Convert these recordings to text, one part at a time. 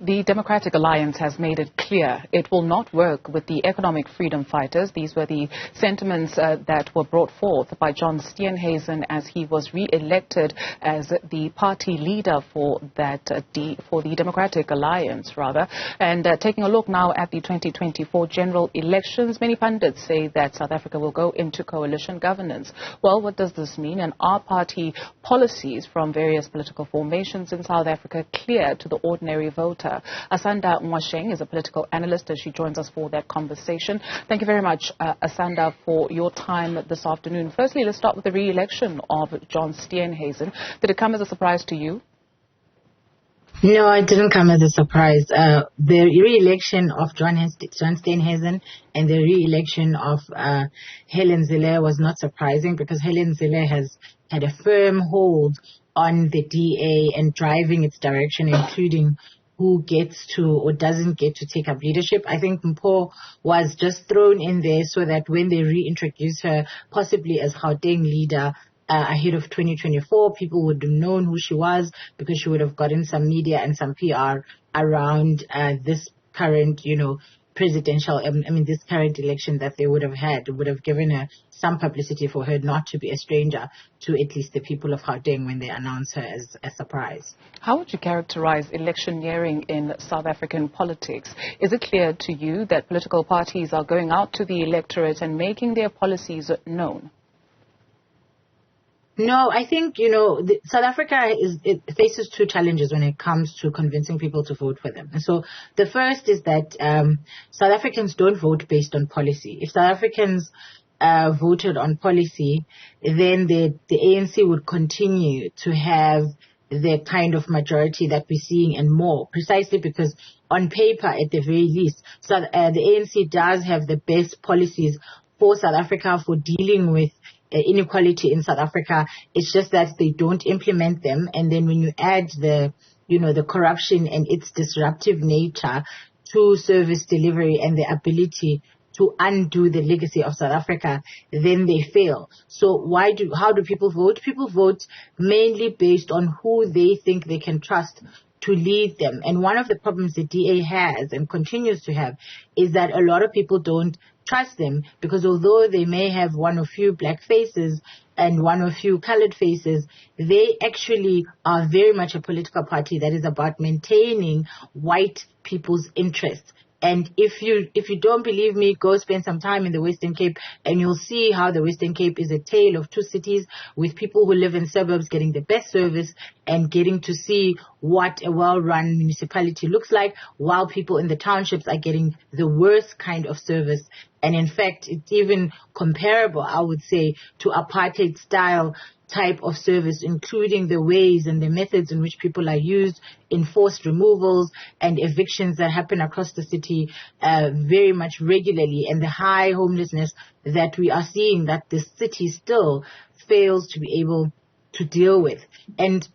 The Democratic Alliance has made it clear it will not work with the economic freedom fighters. These were the sentiments that were brought forth by John Steenhuisen as he was re-elected as the party leader for the Democratic Alliance, rather. And taking a look now at the 2024 general elections, many pundits say that South Africa will go into coalition governance. Well, what does this mean? And are party policies from various political formations in South Africa clear to the ordinary voter? Asanda Ngoasheng is a political analyst as she joins us for that conversation. Thank you very much, Asanda, for your time this afternoon. Firstly, let's start with the re-election of John Steenhuisen. Did it come as a surprise to you? No, it didn't come as a surprise. The re-election of John Steenhuisen and the re-election of Helen Zille was not surprising because Helen Zille has had a firm hold on the DA and driving its direction, including who gets to or doesn't get to take up leadership. I think Mpho was just thrown in there so that when they reintroduce her, possibly as Gauteng leader, ahead of 2024, people would have known who she was because she would have gotten some media and some PR around this current, presidential, this current election that they would have had. It would have given her some publicity for her not to be a stranger to at least the people of Gauteng when they announce her as a surprise. How would you characterize electioneering in South African politics? Is it clear to you that political parties are going out to the electorate and making their policies known? No, I think, South Africa faces two challenges when it comes to convincing people to vote for them. And so the first is that South Africans don't vote based on policy. If South Africans voted on policy, then the ANC would continue to have the kind of majority that we're seeing and more, precisely because on paper, at the very least, the ANC does have the best policies for South Africa for dealing with inequality in South Africa. It's just that they don't implement them. And then when you add the corruption and its disruptive nature to service delivery and the ability to undo the legacy of South Africa, then they fail. So how do people vote? People vote mainly based on who they think they can trust to lead them. And one of the problems the DA has and continues to have is that a lot of people don't trust them because although they may have one or few black faces and one or few colored faces, they actually are very much a political party that is about maintaining white people's interests. And if you don't believe me, go spend some time in the Western Cape and you'll see how the Western Cape is a tale of two cities with people who live in suburbs getting the best service and getting to see what a well-run municipality looks like, while people in the townships are getting the worst kind of service. And in fact, it's even comparable, I would say, to apartheid style type of service, including the ways and the methods in which people are used, enforced removals and evictions that happen across the city very much regularly, and the high homelessness that we are seeing that the city still fails to be able to deal with. And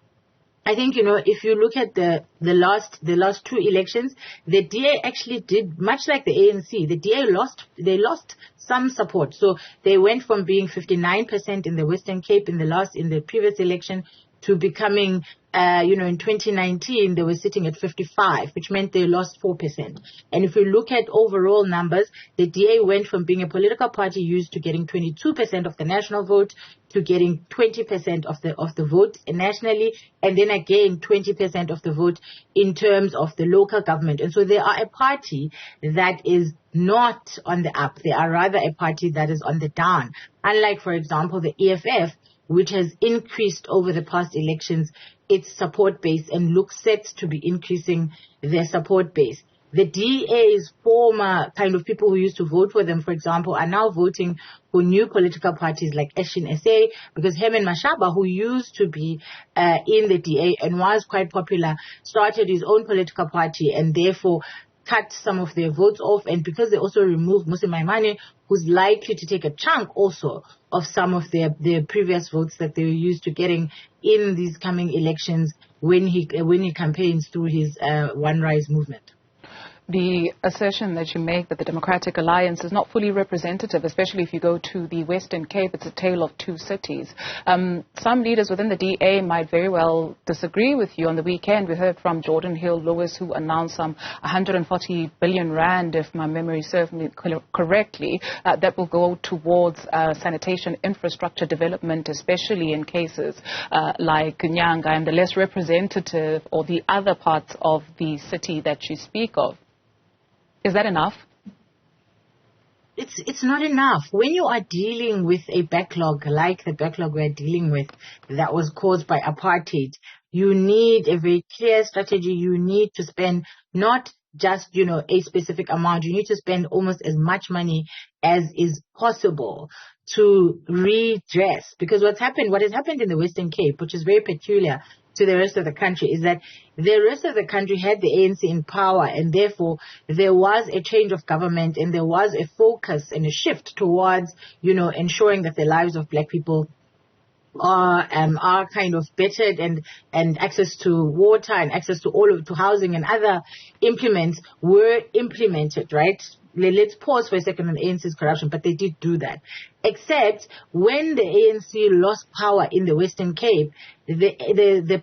I think, if you look at the last two elections, the DA actually did much like the ANC. The DA lost some support. So they went from being 59% in the Western Cape in the previous election to becoming, in 2019, they were sitting at 55, which meant they lost 4%. And if you look at overall numbers, the DA went from being a political party used to getting 22% of the national vote to getting 20% of the vote nationally, and then again 20% of the vote in terms of the local government. And so they are a party that is not on the up. They are rather a party that is on the down. Unlike, for example, the EFF, which has increased over the past elections its support base and looks set to be increasing their support base. The DA's former kind of people who used to vote for them, for example, are now voting for new political parties like Action SA, because Herman Mashaba, who used to be in the DA and was quite popular, started his own political party and therefore cut some of their votes off. And because they also removed Musi Maimane, who's likely to take a chunk also of some of their previous votes that they were used to getting in these coming elections when he campaigns through his One Rise movement. the assertion that you make that the Democratic Alliance is not fully representative, especially if you go to the Western Cape, it's a tale of two cities. Some leaders within the DA might very well disagree with you. On the weekend, we heard from Jordan Hill-Lewis, who announced some 140 billion rand, if my memory serves me correctly, that will go towards sanitation infrastructure development, especially in cases like Nyanga and the less representative or the other parts of the city that you speak of. Is that enough? It's not enough. When you are dealing with a backlog like the backlog we're dealing with that was caused by apartheid, you need a very clear strategy. You need to spend not just, a specific amount. You need to spend almost as much money as is possible to redress. Because what has happened in the Western Cape, which is very peculiar to the rest of the country, is that the rest of the country had the ANC in power, and therefore there was a change of government and there was a focus and a shift towards, ensuring that the lives of black people are kind of bettered, and access to water and access to housing and other implements were implemented, right? Let's pause for a second on ANC's corruption, but they did do that. Except when the ANC lost power in the Western Cape, the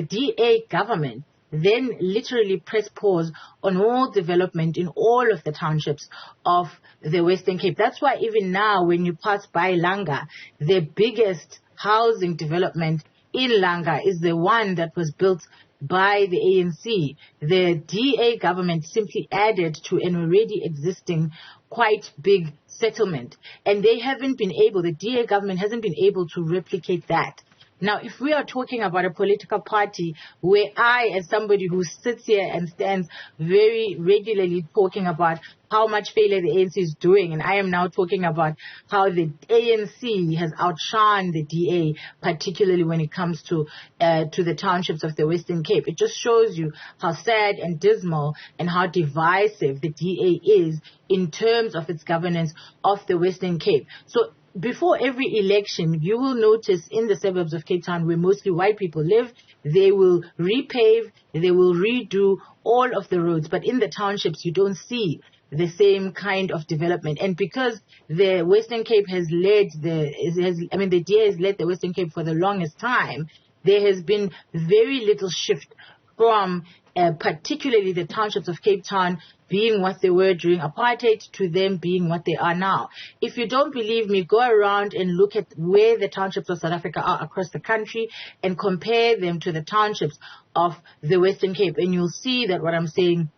DA government then literally pressed pause on all development in all of the townships of the Western Cape. That's why even now when you pass by Langa, the biggest housing development in Langa is the one that was built by the ANC. The DA government simply added to an already existing quite big settlement. And the DA government hasn't been able to replicate that. Now, if we are talking about a political party where I, as somebody who sits here and stands very regularly talking about how much failure the ANC is doing, and I am now talking about how the ANC has outshone the DA, particularly when it comes to the townships of the Western Cape, it just shows you how sad and dismal and how divisive the DA is in terms of its governance of the Western Cape. So before every election, you will notice in the suburbs of Cape Town, where mostly white people live, they will repave, they will redo all of the roads. But in the townships, you don't see the same kind of development. And because the Western Cape the DA has led the Western Cape for the longest time, there has been very little shift from particularly the townships of Cape Town being what they were during apartheid to them being what they are now. If you don't believe me, go around and look at where the townships of South Africa are across the country and compare them to the townships of the Western Cape, and you'll see that what I'm saying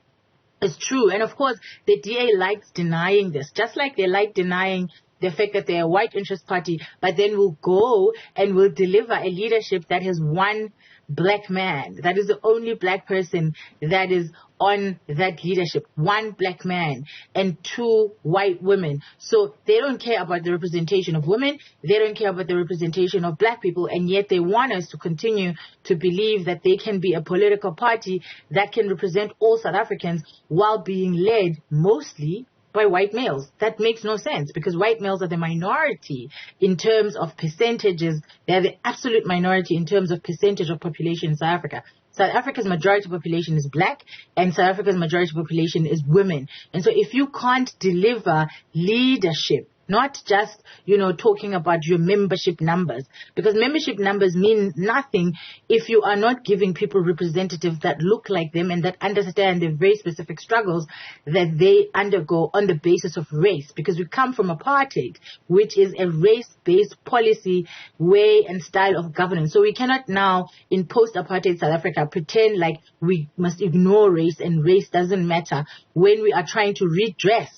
is true. And of course, the DA likes denying this, just like they like denying the fact that they're a white interest party, but then will go and will deliver a leadership that has one black man. That is the only black person that is on that leadership. One black man and two white women. So they don't care about the representation of women. They don't care about the representation of black people. And yet they want us to continue to believe that they can be a political party that can represent all South Africans while being led mostly by white males. That makes no sense, because white males are the minority in terms of percentages. They're the absolute minority in terms of percentage of population in South Africa. South Africa's majority population is black, and South Africa's majority population is women. And so if you can't deliver leadership, not just, talking about your membership numbers, because membership numbers mean nothing if you are not giving people representatives that look like them and that understand the very specific struggles that they undergo on the basis of race. Because we come from apartheid, which is a race-based policy, way and style of governance. So we cannot now, in post-apartheid South Africa, pretend like we must ignore race and race doesn't matter when we are trying to redress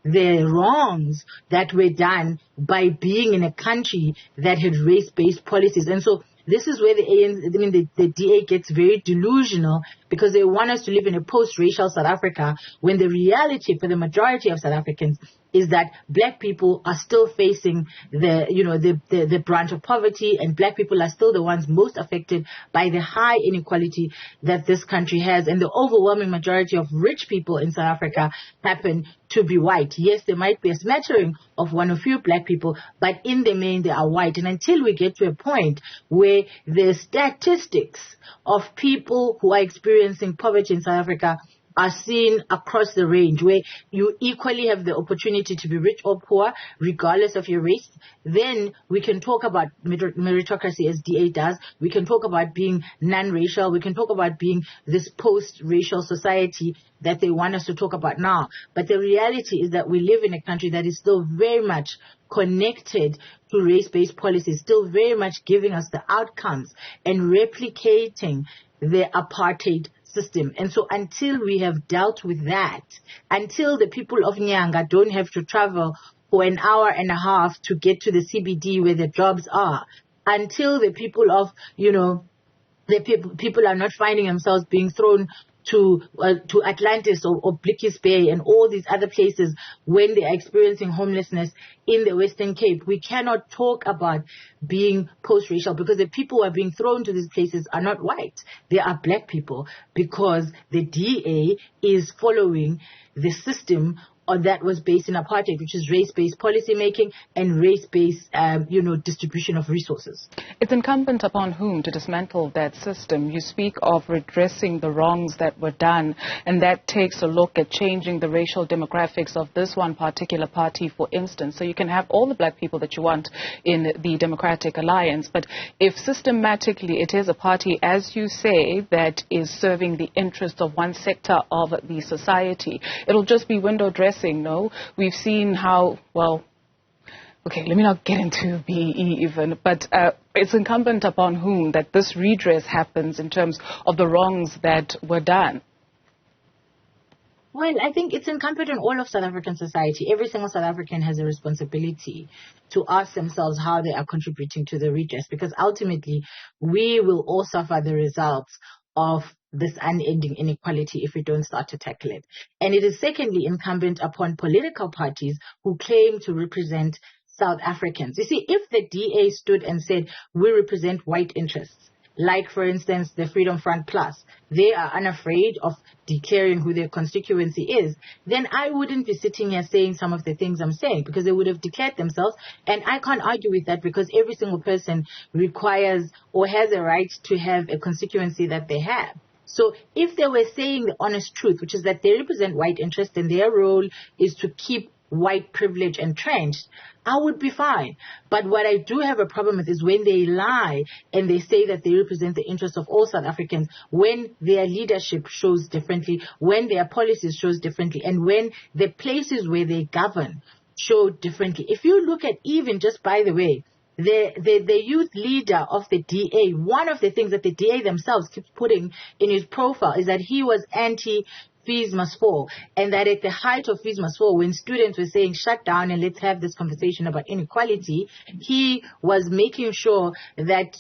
the wrongs that were done by being in a country that had race-based policies. And so this is where the DA gets very delusional, because they want us to live in a post-racial South Africa, when the reality for the majority of South Africans is that black people are still facing the brunt of poverty, and black people are still the ones most affected by the high inequality that this country has. And the overwhelming majority of rich people in South Africa happen to be white. Yes, there might be a smattering of one or few black people, but in the main they are white. And until we get to a point where the statistics of people who are experiencing poverty in South Africa are seen across the range, where you equally have the opportunity to be rich or poor, regardless of your race, then we can talk about meritocracy as DA does. We can talk about being non-racial. We can talk about being this post-racial society that they want us to talk about now. But the reality is that we live in a country that is still very much connected to race-based policies, still very much giving us the outcomes and replicating the apartheid system. And so until we have dealt with that, until the people of Nyanga don't have to travel for an hour and a half to get to the CBD where the jobs are, until the people of, the people are not finding themselves being thrown to Atlantis or Blickies Bay and all these other places when they are experiencing homelessness in the Western Cape. We cannot talk about being post-racial because the people who are being thrown to these places are not white. They are black people because the DA is following the system that was based in apartheid, which is race-based policy making and race-based, distribution of resources. It's incumbent upon whom to dismantle that system? You speak of redressing the wrongs that were done, and that takes a look at changing the racial demographics of this one particular party, for instance. So you can have all the black people that you want in the Democratic Alliance, but if systematically it is a party, as you say, that is serving the interests of one sector of the society, it'll just be window dressing. No, we've seen how, okay, let me not get into BE even, but it's incumbent upon whom that this redress happens in terms of the wrongs that were done. Well, I think it's incumbent on all of South African society. Every single South African has a responsibility to ask themselves how they are contributing to the redress, because ultimately we will all suffer the results of this unending inequality if we don't start to tackle it. And it is secondly incumbent upon political parties who claim to represent South Africans. You see, if the DA stood and said, we represent white interests, like, for instance, the Freedom Front Plus, they are unafraid of declaring who their constituency is, then I wouldn't be sitting here saying some of the things I'm saying, because they would have declared themselves, and I can't argue with that because every single person requires or has a right to have a constituency that they have. So if they were saying the honest truth, which is that they represent white interests and their role is to keep white privilege entrenched, I would be fine. But what I do have a problem with is when they lie and they say that they represent the interests of all South Africans, when their leadership shows differently, when their policies shows differently, and when the places where they govern show differently. If you look at even just, by the way, the youth leader of the DA, one of the things that the DA themselves keeps putting in his profile is that he was anti-fees must fall, and that at the height of fees must fall, when students were saying shut down and let's have this conversation about inequality, he was making sure that,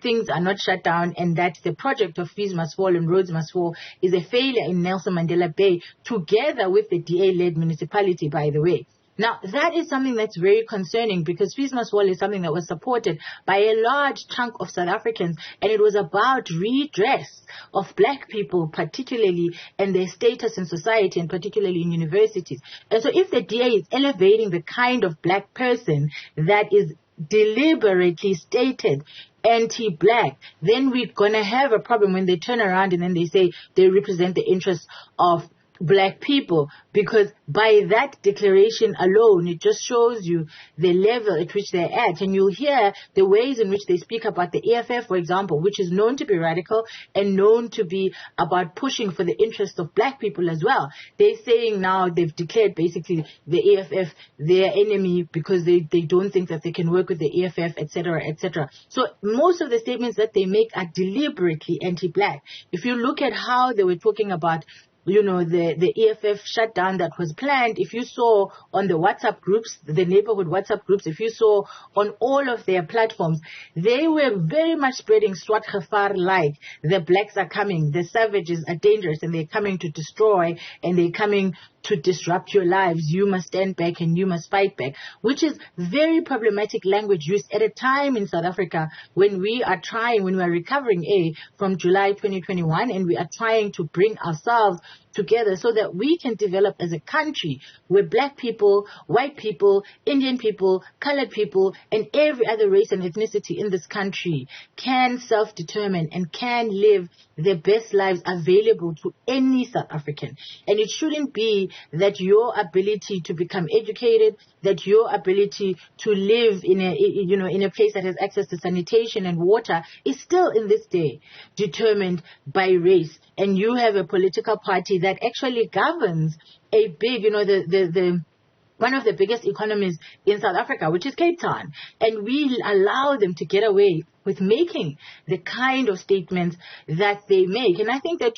things are not shut down and that the project of fees must fall and roads must fall is a failure in Nelson Mandela Bay, together with the DA-led municipality, by the way. Now, that is something that's very concerning because fees must fall is something that was supported by a large chunk of South Africans, and it was about redress of black people particularly and their status in society and particularly in universities. And so if the DA is elevating the kind of black person that is deliberately stated anti-black, then we're going to have a problem when they turn around and then they say they represent the interests of black people, because by that declaration alone, it just shows you the level at which they're at. And you'll hear the ways in which they speak about the EFF, for example, which is known to be radical and known to be about pushing for the interests of black people as well. They're saying now they've declared basically the EFF their enemy because they don't think that they can work with the EFF, etc., etc. So most of the statements that they make are deliberately anti-black. If you look at how they were talking about the EFF shutdown that was planned, if you saw on the WhatsApp groups, the neighborhood WhatsApp groups, if you saw on all of their platforms, they were very much spreading Swat Khafar like the blacks are coming, the savages are dangerous and they're coming to destroy and they're coming to disrupt your lives. You must stand back and you must fight back, which is very problematic language used at a time in South Africa when we are recovering from July 2021 and we are trying to bring ourselves together so that we can develop as a country where black people, white people, Indian people, colored people, and every other race and ethnicity in this country can self-determine and can live the best lives available to any South African. And it shouldn't be that your ability to become educated, that your ability to live in a place that has access to sanitation and water is still in this day determined by race. And you have a political party that actually governs a big, one of the biggest economies in South Africa, which is Cape Town. And we allow them to get away with making the kind of statements that they make. And I think that,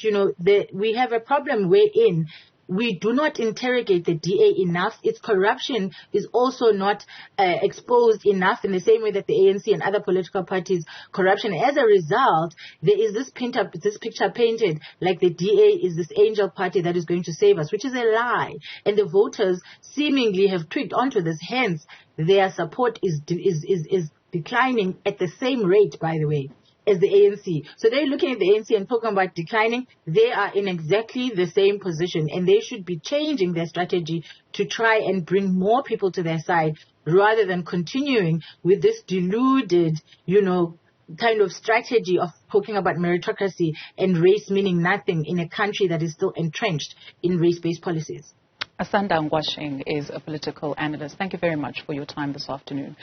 we have a problem wherein we do not interrogate the DA enough. Its corruption is also not exposed enough in the same way that the ANC and other political parties' corruption. As a result, there is this picture painted like the DA is this angel party that is going to save us, which is a lie. And the voters seemingly have tweaked onto this. Hence, their support is declining at the same rate, by the way, as the ANC. So they're looking at the ANC and talking about declining. They are in exactly the same position, and they should be changing their strategy to try and bring more people to their side rather than continuing with this deluded, kind of strategy of talking about meritocracy and race meaning nothing in a country that is still entrenched in race-based policies. Asanda Ngoasheng is a political analyst. Thank you very much for your time this afternoon.